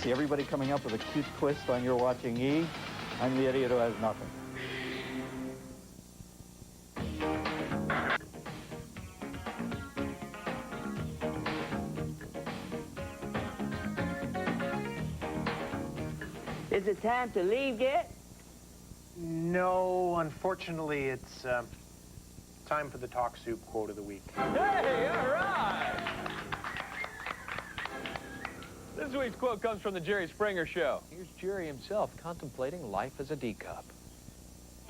See everybody coming up with a cute twist on You're Watching E? I'm the idiot who has nothing. Is it time to leave yet? No, unfortunately, it's time for the Talk Soup quote of the week. Hey, all right! This week's quote comes from the Jerry Springer Show. Here's Jerry himself contemplating life as a D-cup.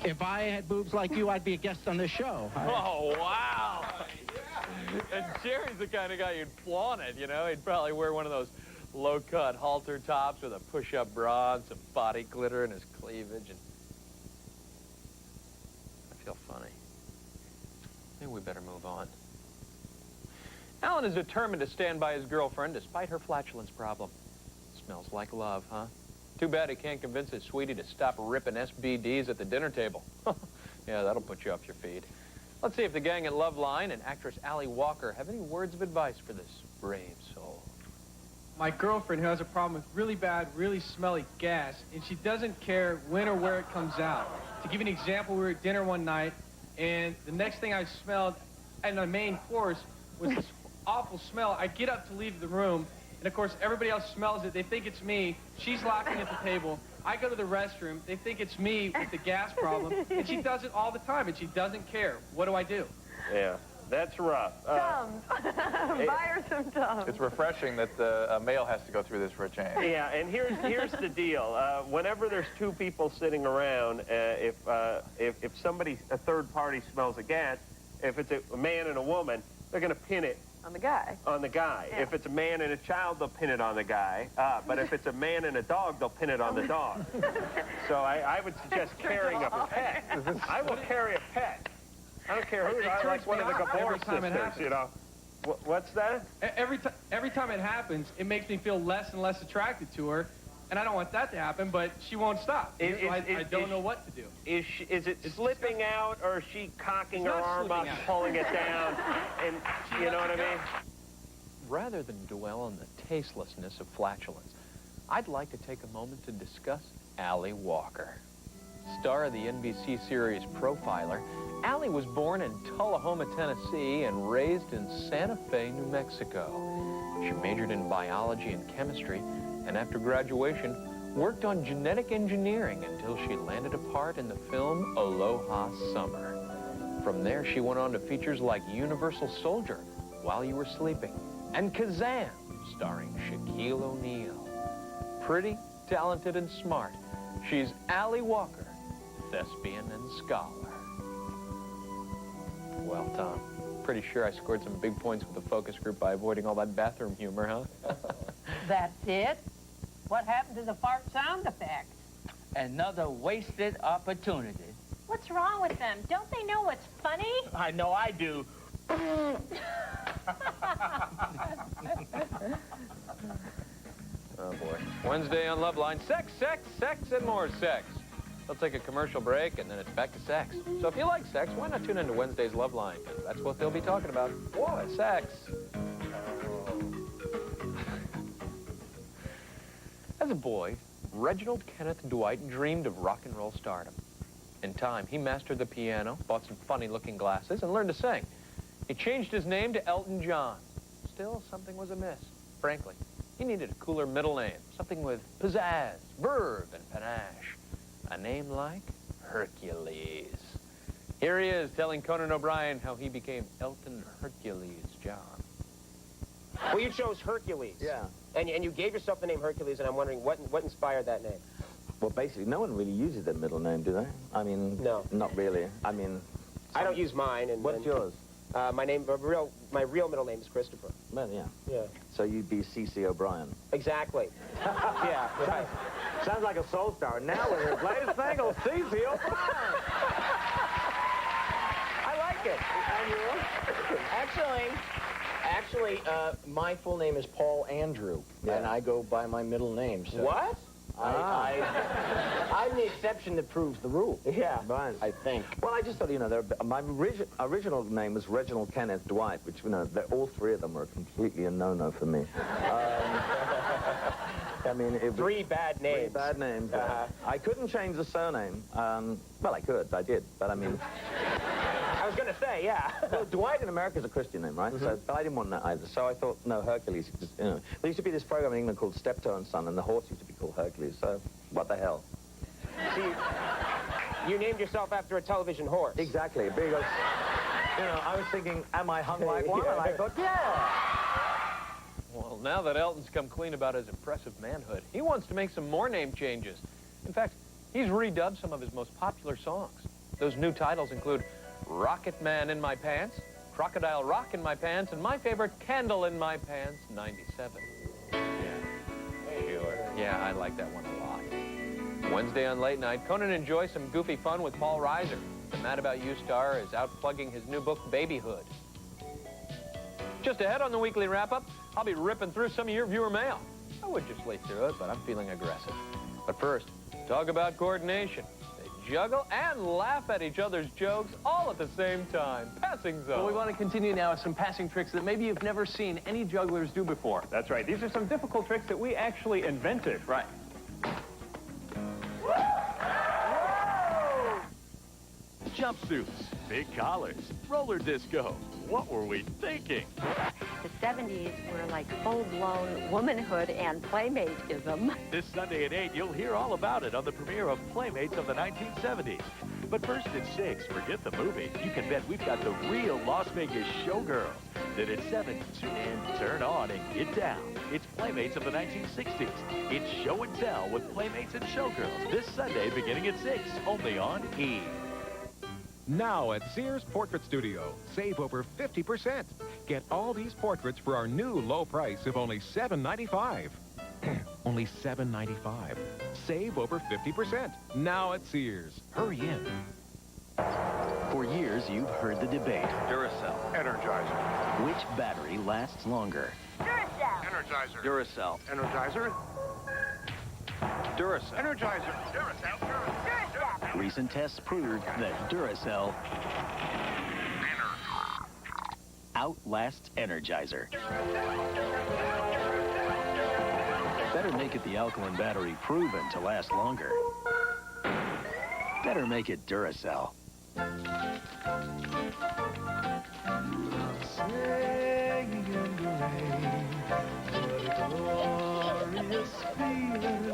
If I had boobs like you, I'd be a guest on this show. Oh, wow! And Jerry's the kind of guy you'd flaunt it, you know? He'd probably wear one of those low-cut halter tops with a push-up bra and some body glitter in his cleavage. And I feel funny. Maybe we better move on. Alan is determined to stand by his girlfriend despite her flatulence problem. Smells like love, huh? Too bad he can't convince his sweetie to stop ripping SBDs at the dinner table. Yeah, that'll put you off your feed. Let's see if the gang at Loveline and actress Allie Walker have any words of advice for this brave soul. My girlfriend, who has a problem with really bad, really smelly gas, and she doesn't care when or where it comes out. To give you an example, we were at dinner one night, and the next thing I smelled in the main course was this awful smell. I get up to leave the room, and of course, everybody else smells it. They think it's me. She's laughing at the table. I go to the restroom. They think it's me with the gas problem, and she does it all the time, and she doesn't care. What do I do? Yeah, that's rough. Tums. Buy her some Tums. It's refreshing that a male has to go through this for a change. Yeah, and here's the deal. Whenever there's two people sitting around, if somebody, a third party, smells a gas, if it's a man and a woman, they're going to pin it On the guy. on the guy. Yeah. If it's a man and a child, they'll pin it on the guy. But if it's a man and a dog, they'll pin it on the dog. So I would suggest carrying a pet. I will carry a pet. I don't care who. I like one of the Gabor sisters, you know. What's that? Every time it happens, it makes me feel less and less attracted to her, and I don't want that to happen, but she won't stop. I don't know what to do. Is it slipping out, or is she cocking her arm up, pulling it down, and you know what I mean? Rather than dwell on the tastelessness of flatulence, I'd like to take a moment to discuss Allie Walker. Star of the NBC series Profiler, Allie was born in Tullahoma, Tennessee, and raised in Santa Fe, New Mexico. She majored in biology and chemistry, and after graduation, worked on genetic engineering until she landed a part in the film Aloha Summer. From there, she went on to features like Universal Soldier, While You Were Sleeping, and Kazam, starring Shaquille O'Neal. Pretty, talented, and smart, she's Allie Walker, thespian and scholar. Well, Tom, pretty sure I scored some big points with the focus group by avoiding all that bathroom humor, huh? That's it? What happened to the fart sound effect? Another wasted opportunity. What's wrong with them? Don't they know what's funny? I know I do. Oh, boy. Wednesday on Loveline, sex, sex, sex, and more sex. They'll take a commercial break, and then it's back to sex. So if you like sex, why not tune into Wednesday's Loveline? Because that's what they'll be talking about. What? Sex. As a boy, Reginald Kenneth Dwight dreamed of rock and roll stardom. In time, he mastered the piano, bought some funny-looking glasses, and learned to sing. He changed his name to Elton John. Still, something was amiss. Frankly, he needed a cooler middle name, something with pizzazz, verve, and panache. A name like Hercules. Here he is telling Conan O'Brien how he became Elton Hercules John. Well, you chose Hercules. Yeah. And you gave yourself the name Hercules, and I'm wondering what inspired that name? Well, basically, no one really uses their middle name, do they? I mean, no, not really. I mean, I don't use mine. What's yours? My real middle name is Christopher. Well, yeah. Yeah. So you'd be C.C. O'Brien. Exactly. Yeah, right. Sounds like a soul star. Now we're here. Latest single, C.C. O'Brien. I like it. Actually, my full name is Paul Andrew, and I go by my middle name. So what? I'm the exception that proves the rule. Yeah. Right. I think. Well, I just thought, you know, my original name was Reginald Kenneth Dwight, which, you know, all three of them were completely a no-no for me. I mean, it was... Three bad names. Three bad names. I couldn't change the surname. Well, I could. I did. But, I mean... I was going to say, yeah. Well, Dwight in America is a Christian name, right? So, but I didn't want that either. So I thought, no, Hercules. You know. There used to be this program in England called Steptoe and Son, and the horse used to be called Hercules. So what the hell? See, you named yourself after a television horse. Exactly. Because, you know, I was thinking, am I hung like one? And I thought, yeah. Well, now that Elton's come clean about his impressive manhood, he wants to make some more name changes. In fact, he's redubbed some of his most popular songs. Those new titles include Rocket Man in My Pants, Crocodile Rock in My Pants, and my favorite, Candle in My Pants, 97. Yeah, sure. Yeah, I like that one a lot. Wednesday on Late Night, Conan enjoys some goofy fun with Paul Reiser. The Mad About You star is out plugging his new book, Babyhood. Just ahead on the weekly wrap-up, I'll be ripping through some of your viewer mail. I would just leaf through it, but I'm feeling aggressive. But first, talk about coordination. Juggle and laugh at each other's jokes all at the same time. Passing zone. Well, we want to continue now with some passing tricks that maybe you've never seen any jugglers do before. That's right. These are some difficult tricks that we actually invented. Right. Jumpsuits, big collars, roller disco. What were we thinking? The 70s were like full-blown womanhood and playmateism. This Sunday at 8, you'll hear all about it on the premiere of Playmates of the 1970s. But first at 6, forget the movie. You can bet we've got the real Las Vegas showgirls. Then at 7, tune in, turn on, and get down. It's Playmates of the 1960s. It's show and tell with Playmates and showgirls this Sunday beginning at 6, only on E! Now at Sears Portrait Studio, save over 50%. Get all these portraits for our new low price of only $7.95. Only $7.95. Save over 50%. Now at Sears. Hurry in. For years, you've heard the debate. Duracell. Energizer. Which battery lasts longer? Duracell. Energizer. Duracell. Energizer. Duracell. Energizer. Duracell. Duracell. Recent tests proved that Duracell outlasts Energizer. Better make it the alkaline battery proven to last longer. Better make it Duracell. Singing in the rain, what a glorious feeling.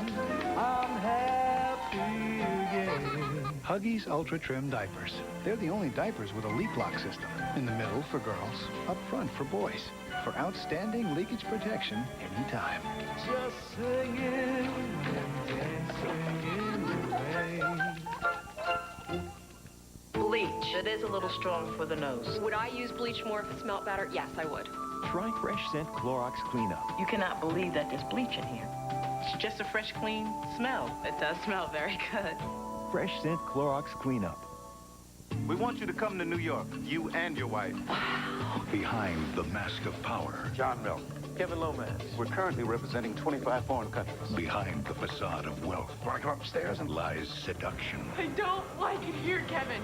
I'm happy again. Huggies Ultra Trim Diapers. They're the only diapers with a leak lock system. In the middle for girls, up front for boys. For outstanding leakage protection anytime. Just singing and dancing in the rain. Bleach. It is a little strong for the nose. Would I use bleach more if it smelled better? Yes, I would. Try Fresh Scent Clorox Cleanup. You cannot believe that there's bleach in here. It's just a fresh, clean smell. It does smell very good. Fresh Scent Clorox Cleanup. We want you to come to New York, you and your wife. Behind the mask of power. John Milton. Kevin Lomax. We're currently representing 25 foreign countries. Behind the facade of wealth. Want to come upstairs and lies seduction. I don't like it here, Kevin.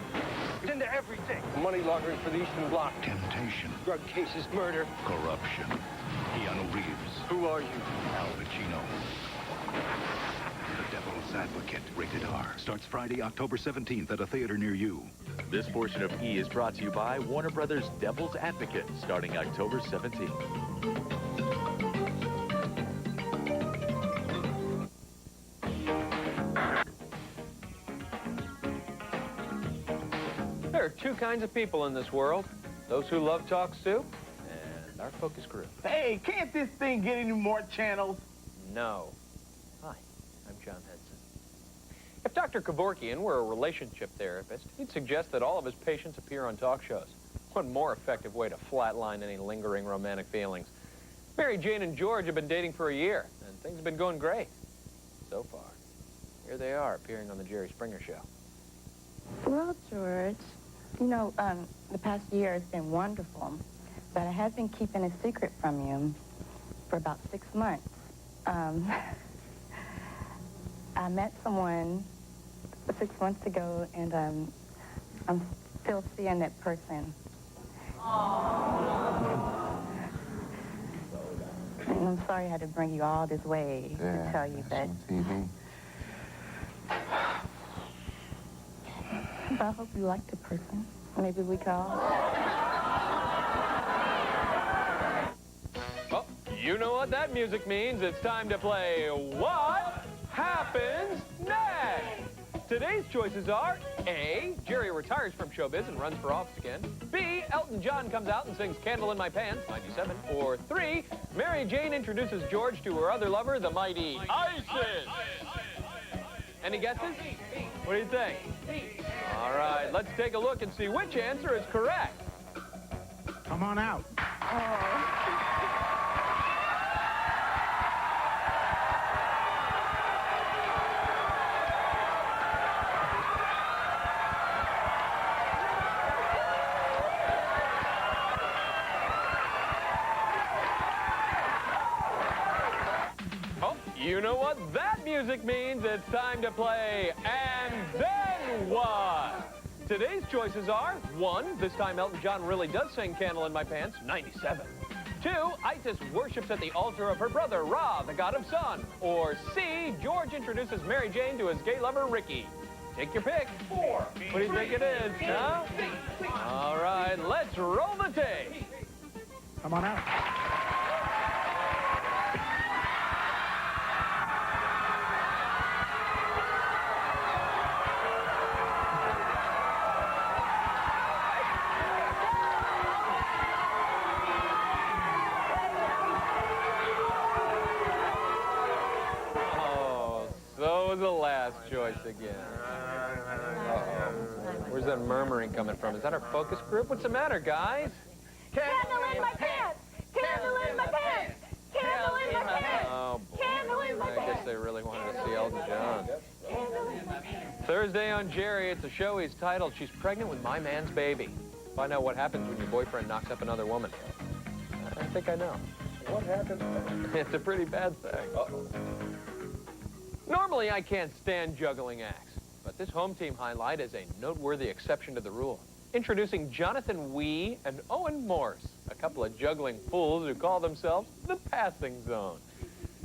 It's into everything. Money laundering for the Eastern Bloc. Temptation. Drug cases, murder. Corruption. KEANU Reeves. Who are you? Al Pacino. The Devil's Advocate. Rated R. Starts Friday, October 17th at a theater near you. This portion of E! is brought to you by Warner Brothers' Devil's Advocate, starting October 17th. There are two kinds of people in this world. Those who love talk soup and our focus group. Hey, can't this thing get any more channels? No. Hi, I'm John Henson. If Dr. Kevorkian were a relationship therapist, he'd suggest that all of his patients appear on talk shows. What more effective way to flatline any lingering romantic feelings? Mary Jane and George have been dating for a year, and things have been going great. So far. Here they are, appearing on the Jerry Springer Show. Well, George, you know, the past year has been wonderful, but I have been keeping a secret from you for about 6 months. I met someone 6 months ago, and I'm still seeing that person. I And I'm sorry I had to bring you all this way to tell you that. TV. But I hope you like the person. Maybe we call. Well, you know what that music means. It's time to play What Happens Next? Today's choices are A, Jerry retires from showbiz and runs for office again. B, Elton John comes out and sings Candle in My Pants, 97. Or 3, Mary Jane introduces George to her other lover, the mighty ISIS. Any guesses? What do you think? All right, let's take a look and see which answer is correct. Come on out. Oh, you know what that music means. It's time to play And Then What? Today's choices are 1, this time Elton John really does sing Candle in My Pants, 97. 2, Isis worships at the altar of her brother, Ra, the god of sun. Or C, George introduces Mary Jane to his gay lover, Ricky. Take your pick. 4. What do you think it is? Huh? All right, let's roll the tape. Come on out. The last choice again. Uh-oh. Where's that murmuring coming from? Is that our focus group? What's the matter, guys? Candle in my pants! Candle in my pants! Candle in my pants! Oh, boy. Candle in my I pants! guess they really wanted to see Elton John. Candle in my pants! Thursday on Jerry, it's a show he's titled, She's Pregnant with My Man's Baby. Find out what happens when your boyfriend knocks up another woman. I think I know. What happens? It's a pretty bad thing. Uh-oh. Normally, I can't stand juggling acts, but this home team highlight is a noteworthy exception to the rule. Introducing Jonathan Wee and Owen Morse, a couple of juggling fools who call themselves the Passing Zone.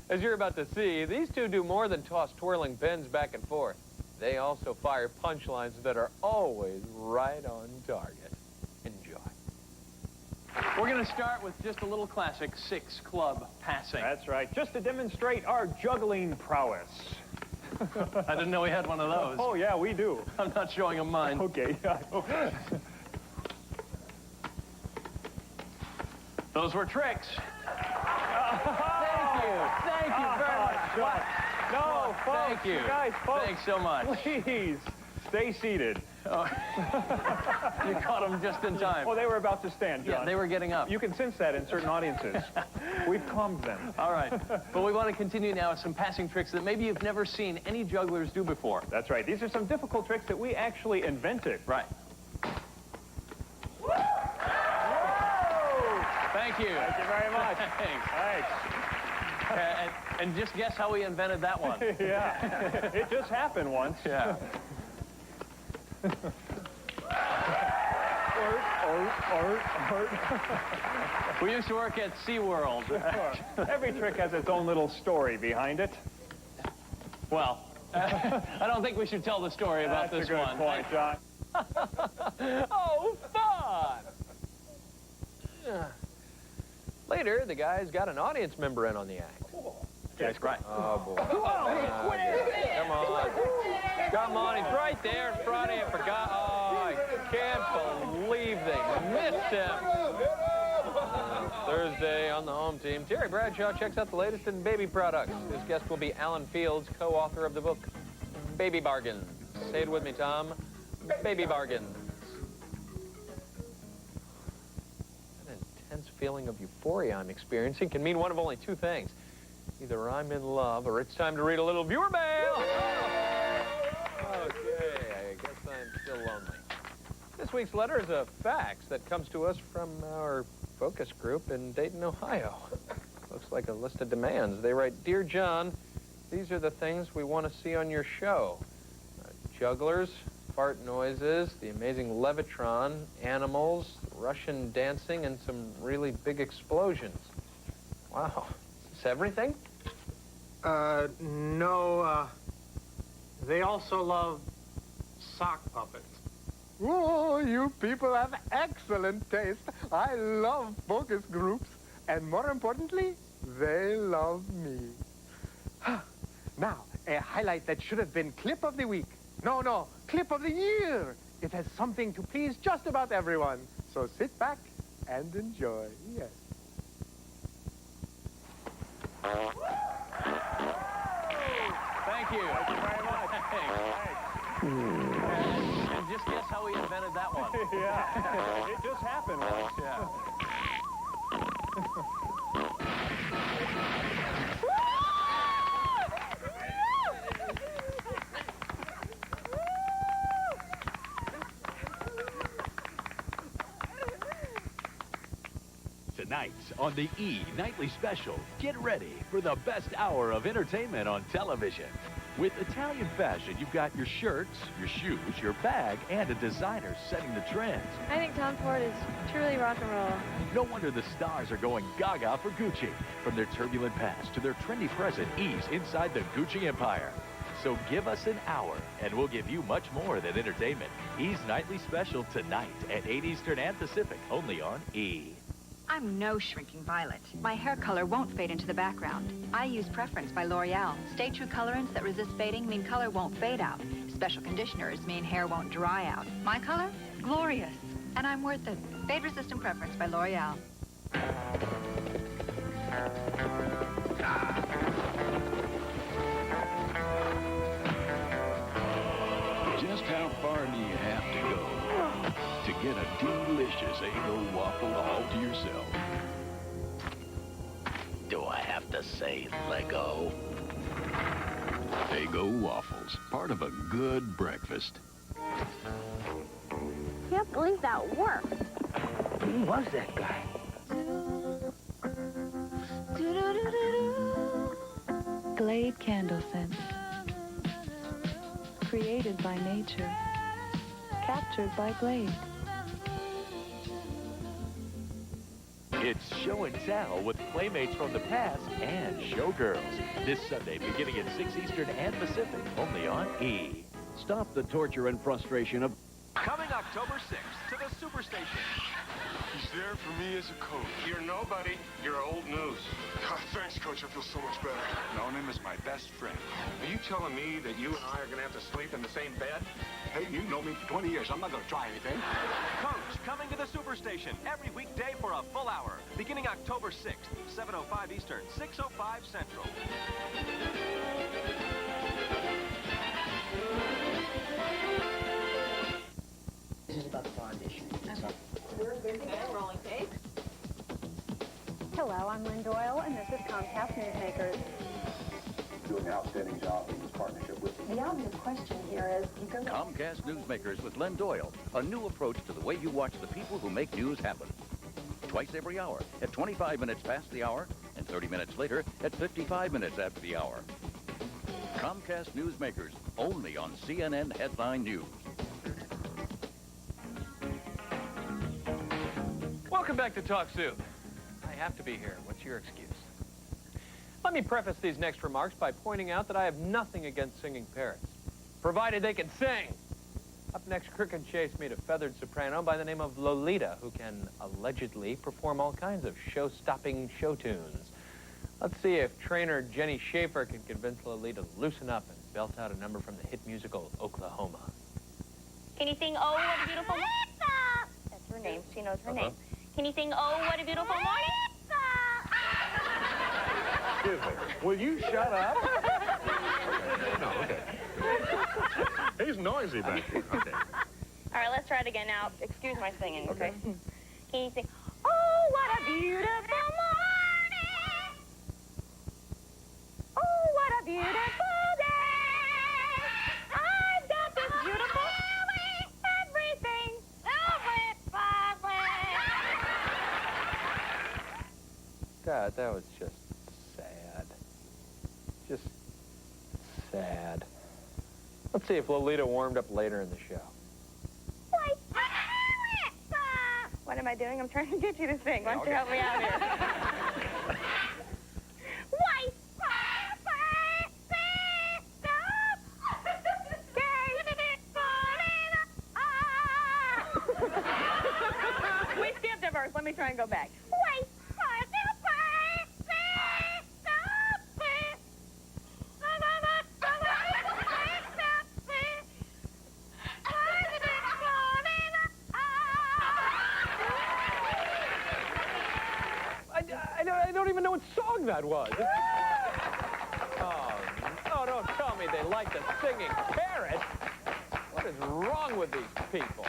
As you're about to see, these two do more than toss twirling pens back and forth. They also fire punchlines that are always right on target. Enjoy. We're going to start with just a little classic 6 club passing. That's right, just to demonstrate our juggling prowess. I didn't know we had one of those. Oh, yeah, we do. I'm not showing him mine. Okay. Those were tricks. Thank you. Thank you very much. What? No, folks. Thank you. Guys, folks. Thanks so much. Please, stay seated. Oh. You caught them just in time. Oh, they were about to stand, John. Yeah, they were getting up. You can sense that in certain audiences. We've calmed them. All right. But we want to continue now with some passing tricks that maybe you've never seen any jugglers do before. That's right. These are some difficult tricks that we actually invented. Right. Whoa! Thank you. Thank you very much. Thanks. Thanks. And just guess how we invented that one. Yeah. It just happened once. Yeah. We used to work at SeaWorld. Every trick has its own little story behind it. Well, I don't think we should tell the story about this one. That's a good point, John. Oh, fun! Later, the guys got an audience member in on the act. That's right. Oh, boy. Come on. Come on, he's right there in front of you. Forgot. Oh, I can't believe they missed him. Thursday on the home team, Terry Bradshaw checks out the latest in baby products. His guest will be Alan Fields, co-author of the book, Baby Bargains. Say it with me, Tom. Baby Bargains. An intense feeling of euphoria I'm experiencing can mean one of only two things. Either I'm in love or it's time to read a little viewer mail. Okay, I guess I'm still lonely. This week's letter is a fax that comes to us from our focus group in Dayton, Ohio. Looks like a list of demands. They write, Dear John, these are the things we want to see on your show. Jugglers, fart noises, the amazing Levitron, animals, Russian dancing, and some really big explosions. Wow. That's everything? No, they also love sock puppets. Oh, you people have excellent taste. I love focus groups. And more importantly, they love me. Now, a highlight that should have been clip of the week. No, clip of the year. It has something to please just about everyone. So sit back and enjoy. Yes. Thank you. Thank you very much. And just guess how we invented that one. Yeah. It just happened once. Yeah. Tonight on the E! Nightly Special, get ready for the best hour of entertainment on television. With Italian fashion, you've got your shirts, your shoes, your bag, and a designer setting the trends. I think Tom Ford is truly rock and roll. No wonder the stars are going gaga for Gucci. From their turbulent past to their trendy present, E's inside the Gucci empire. So give us an hour, and we'll give you much more than entertainment. E's Nightly Special tonight at 8 Eastern and Pacific, only on E! I'm no shrinking violet. My hair color won't fade into the background. I use Preference by L'Oreal. Stay True colorants that resist fading mean color won't fade out. Special conditioners mean hair won't dry out. My color? Glorious. And I'm worth it. Fade-resistant Preference by L'Oreal. Just how far do you have to go to get a delicious Eggo waffle all to yourself? Do I have to say Lego? Eggo waffles, part of a good breakfast. Can't believe that worked. Who was that guy? Glade candle scents. Created by nature. Captured by Glade. It's Show and Tell with Playmates from the Past and Showgirls. This Sunday, beginning at 6 Eastern and Pacific, only on E! Stop the torture and frustration of... Coming October 6th to the Superstation. He's there for me as a coach. You're nobody. You're old news. God, thanks, Coach. I feel so much better. Known him as my best friend. Are you telling me that you and I are going to have to sleep in the same bed? Hey, you know me for 20 years. I'm not going to try anything. Coach coming to the Superstation every weekday for a full hour. Beginning October 6th, 7:05 Eastern, 6:05 Central. This is about the foundation. Rolling tape. Hello, I'm Lynn Doyle, and this is Comcast Newsmakers. Doing an outstanding job in this partnership with The obvious question here is, you go... Comcast Newsmakers with Len Doyle, a new approach to the way you watch the people who make news happen. Twice every hour, at 25 minutes past the hour, and 30 minutes later, at 55 minutes after the hour. Comcast Newsmakers, only on CNN Headline News. Welcome back to Talk Soup. I have to be here. What's your excuse? Let me preface these next remarks by pointing out that I have nothing against singing parrots, provided they can sing. Up next, Kirk and Chase meet a feathered soprano by the name of Lolita, who can allegedly perform all kinds of show-stopping show tunes. Let's see if trainer Jenny Schaefer can convince Lolita to loosen up and belt out a number from the hit musical Oklahoma. Can you sing, oh, what a beautiful morning? That's her name. She knows her name. Can you sing, oh, what a beautiful morning? Excuse me. Will you shut up? No, okay. He's noisy back here. Okay. All right, let's try it again now. Excuse my singing, okay? Can you sing, oh, what a beautiful morning? Oh, what a beautiful day. I've got this beautiful everything. God, that was just sad. Just sad. Let's see if Lolita warmed up later in the show. What am I doing? I'm trying to get you to sing. Why don't you help me out here? go back. Wait. I don't even know what song that was. Oh, no, don't tell me they like the singing parrot. What is wrong with these people?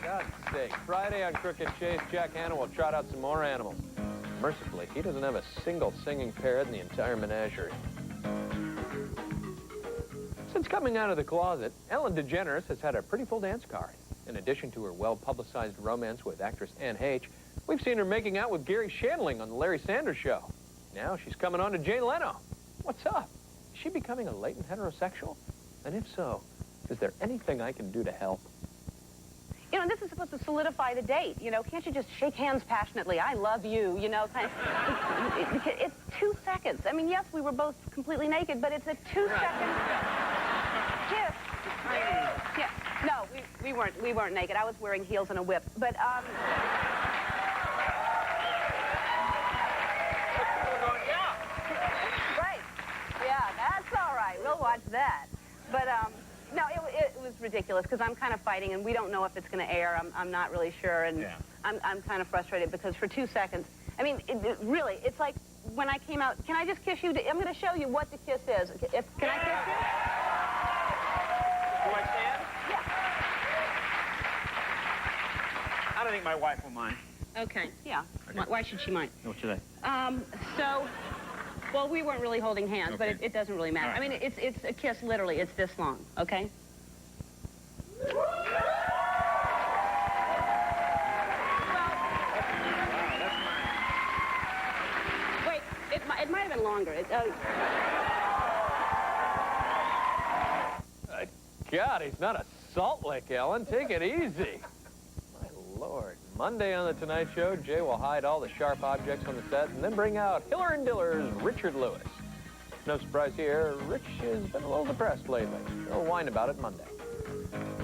God's sake. Friday on Crooked Chase, Jack Hanna will trot out some more animals. Mercifully, he doesn't have a single singing parrot in the entire menagerie. Since coming out of the closet, Ellen DeGeneres has had a pretty full dance card. In addition to her well-publicized romance with actress Anne Heche, we've seen her making out with Gary Shandling on the Larry Sanders Show. Now she's coming on to Jay Leno. What's up? Is she becoming a latent heterosexual? And if so, is there anything I can do to help? You know, this is supposed to solidify the date. You know, can't you just shake hands passionately? I love you, you know, kind of. It's 2 seconds. I mean, yes, we were both completely naked, but it's a 2-second kiss. Yeah. No, we weren't naked. I was wearing heels and a whip. But, right. Yeah, that's all right. We'll watch that. But, no, it was ridiculous because I'm kind of fighting, and we don't know if it's going to air. I'm not really sure, and I'm kind of frustrated because for 2 seconds, I mean, really, it's like when I came out. Can I just kiss you? I'm going to show you what the kiss is. Can I kiss you? Do I stand? Yeah. I don't think my wife will mind. Okay. Yeah. Okay. Why should she mind? What should I? Well, we weren't really holding hands, Okay. but it doesn't really matter. All right. I mean, it's a kiss, literally. It's this long, okay? Wait, it might have been longer. God, he's not a salt lick, Ellen. Take it easy. My Lord. Monday on The Tonight Show, Jay will hide all the sharp objects on the set and then bring out Hiller and Diller's Richard Lewis. No surprise here, Rich has been a little depressed lately. He'll whine about it Monday.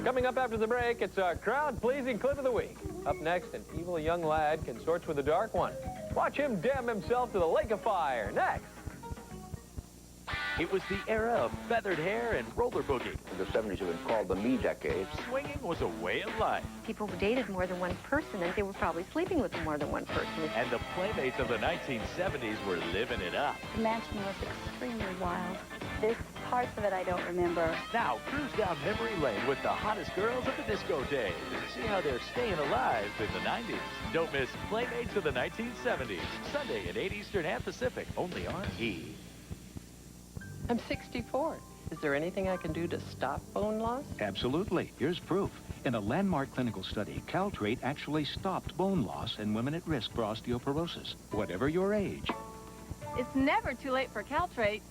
Coming up after the break, it's our crowd-pleasing clip of the week. Up next, an evil young lad consorts with a dark one. Watch him damn himself to the lake of fire. Next. It was the era of feathered hair and roller boogie. The 70s have been called the me decades. Swinging was a way of life. People dated more than one person, and they were probably sleeping with more than one person. And the playmates of the 1970s were living it up. The mansion was extremely wild. There's parts of it I don't remember. Now, cruise down memory lane with the hottest girls of the disco days and see how they're staying alive in the 90s. Don't miss Playmates of the 1970s, Sunday at 8 Eastern and Pacific, only on E! I'm 64. Is there anything I can do to stop bone loss? Absolutely. Here's proof. In a landmark clinical study, Caltrate actually stopped bone loss in women at risk for osteoporosis, whatever your age. It's never too late for Caltrate.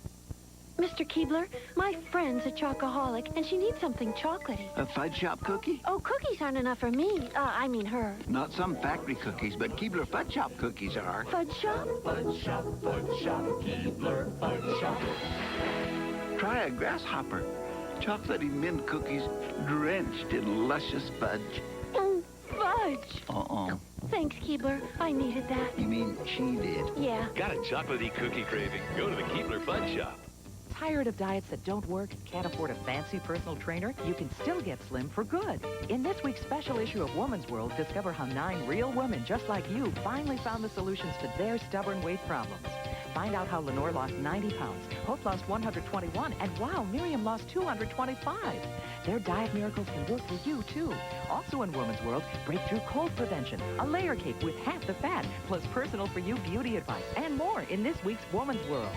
Mr. Keebler, my friend's a chocoholic, and she needs something chocolatey. A fudge shop cookie? Oh, cookies aren't enough for me. I mean her. Not some factory cookies, but Keebler Fudge Shop cookies are. Fudge shop? Fudge shop, Keebler Fudge Shop. Try a grasshopper. Chocolatey mint cookies drenched in luscious fudge. Oh, fudge. Uh-uh. Thanks, Keebler. I needed that. You mean she did? Yeah. Got a chocolatey cookie craving? Go to the Keebler Fudge Shop. Tired of diets that don't work? Can't afford a fancy personal trainer? You can still get slim for good. In this week's special issue of Woman's World, discover how 9 real women just like you finally found the solutions to their stubborn weight problems. Find out how Lenore lost 90 pounds, Hope lost 121, and wow, Miriam lost 225. Their diet miracles can work for you, too. Also in Woman's World, breakthrough cold prevention, a layer cake with half the fat, plus personal for you beauty advice, and more in this week's Woman's World.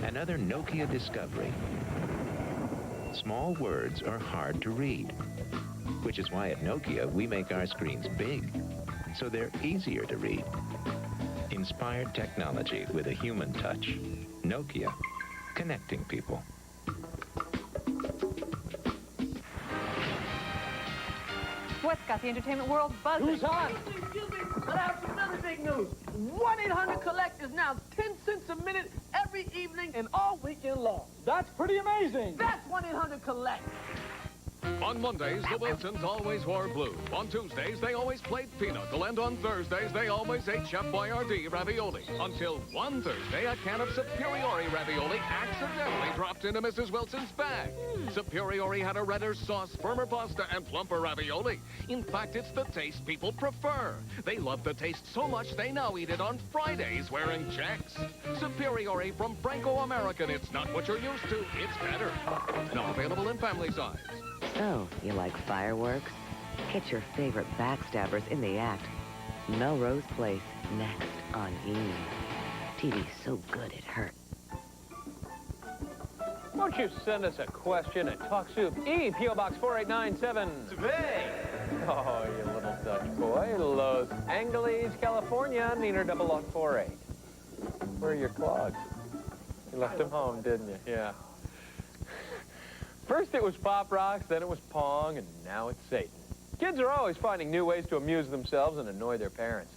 Another Nokia discovery. Small words are hard to read, which is why at Nokia we make our screens big, so they're easier to read. Inspired technology with a human touch. Nokia, connecting people. What's got the entertainment world buzzing? Who's on? Excuse me, but I have some other big news. 1-800-COLLECT is now 10 cents a minute every every evening and all weekend long. That's pretty amazing. That's 1-800-COLLECT. On Mondays, the Wilsons always wore blue. On Tuesdays, they always played pinochle. And on Thursdays, they always ate Chef Boyardee ravioli. Until one Thursday, a can of Superiore ravioli accidentally dropped into Mrs. Wilson's bag. Superiore had a redder sauce, firmer pasta, and plumper ravioli. In fact, it's the taste people prefer. They love the taste so much they now eat it on Fridays wearing checks. Superiore from Franco-American. It's not what you're used to. It's better. Now available in family size. So, you like fireworks? Get your favorite backstabbers in the act. Melrose Place, next on E! TV's so good it hurts. Won't you send us a question at TalkSoup E, P.O. Box 4897. Today. Oh, you little Dutch boy. Los Angeles, California, Neener 0048. Where are your clogs? You left them home, didn't you? Yeah. First it was Pop Rocks, then it was Pong, and now it's Satan. Kids are always finding new ways to amuse themselves and annoy their parents.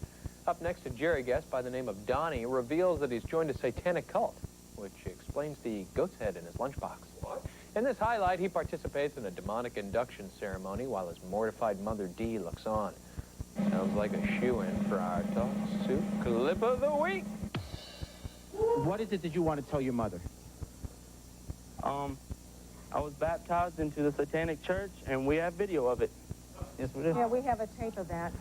Up next, a Jerry guest by the name of Donnie reveals that he's joined a satanic cult, which explains the goat's head in his lunchbox. What? In this highlight, he participates in a demonic induction ceremony while his mortified mother Dee looks on. Sounds like a shoe-in for our Talk Soup Clip of the Week. What is it that you want to tell your mother? I was baptized into the Satanic Church, and we have video of it. Yes, we do. Yeah, we have a tape of that.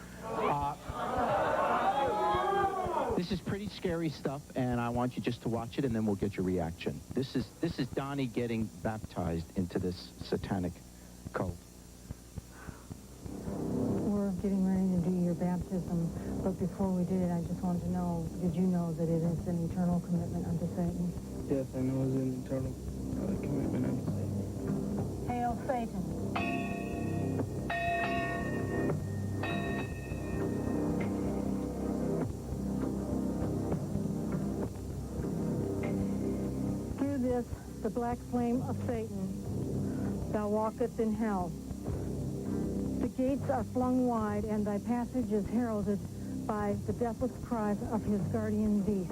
This is pretty scary stuff, and I want you just to watch it, and then we'll get your reaction. This is Donnie getting baptized into this satanic cult. We're getting ready to do your baptism, but before we did it, I just wanted to know, did you know that it is an eternal commitment unto Satan? Yes, I know it's an eternal commitment unto Satan. Hail Satan. Through this, the black flame of Satan, thou walkest in hell. The gates are flung wide, and thy passage is heralded by the deathless cries of his guardian beast.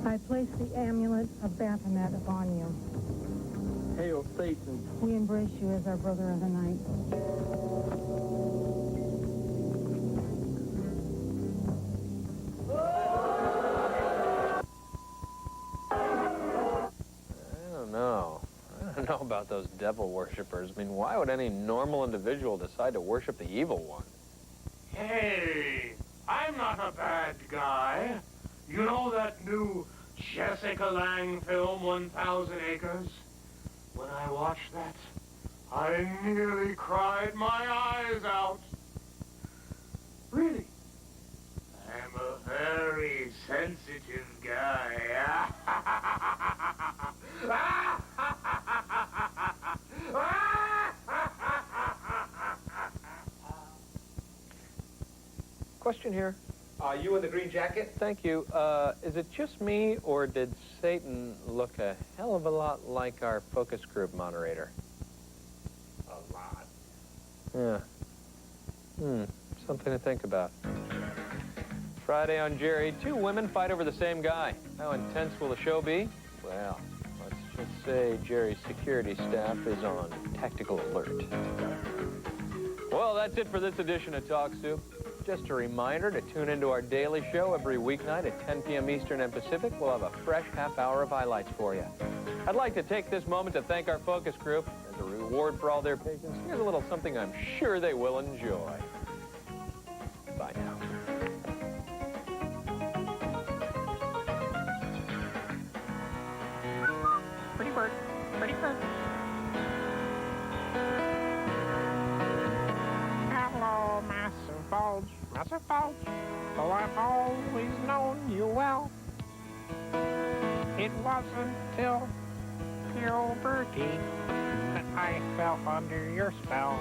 I place the amulet of Baphomet upon you. Hail Satan. We embrace you as our brother of the night. I don't know about those devil worshippers. I mean, why would any normal individual decide to worship the evil one? Hey, I'm not a bad guy. You know that new Jessica Lange film, 1,000 Acres? When I watched that, I nearly cried my eyes out. Really, I'm a very sensitive guy. Question here. You in the green jacket? Thank you. Is it just me, or did Satan look a hell of a lot like our focus group moderator? A lot. Yeah. Something to think about. Friday on Jerry, 2 women fight over the same guy. How intense will the show be? Well, let's just say Jerry's security staff is on tactical alert. Well, that's it for this edition of Talk Soup. Just a reminder to tune into our daily show every weeknight at 10 p.m. Eastern and Pacific. We'll have a fresh half-hour of highlights for you. I'd like to take this moment to thank our focus group. As a reward for all their patience, here's a little something I'm sure they will enjoy. Bye now. Pretty bird. Pretty bird. Hello, Massive Bulge. Massive Bulge. Oh, I've always known you well. It wasn't till puberty that I fell under your spell.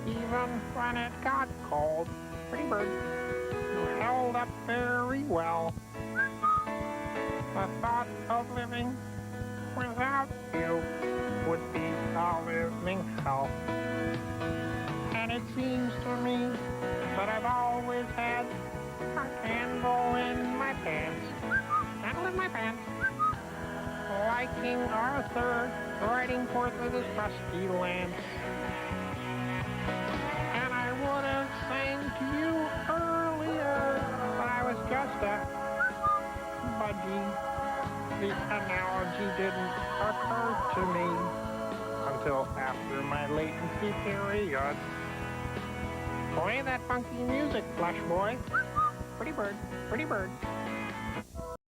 Even when it got cold, pretty bird, you held up very well. The thought of living without you would be a living hell. And it seems to me that I've always had a candle in my pants. King Arthur riding forth with his rusty lance. And I would have sang to you earlier, but I was just a budgie. The analogy didn't occur to me until after my latency period. Play that funky music, Flush Boy. Pretty bird, pretty bird.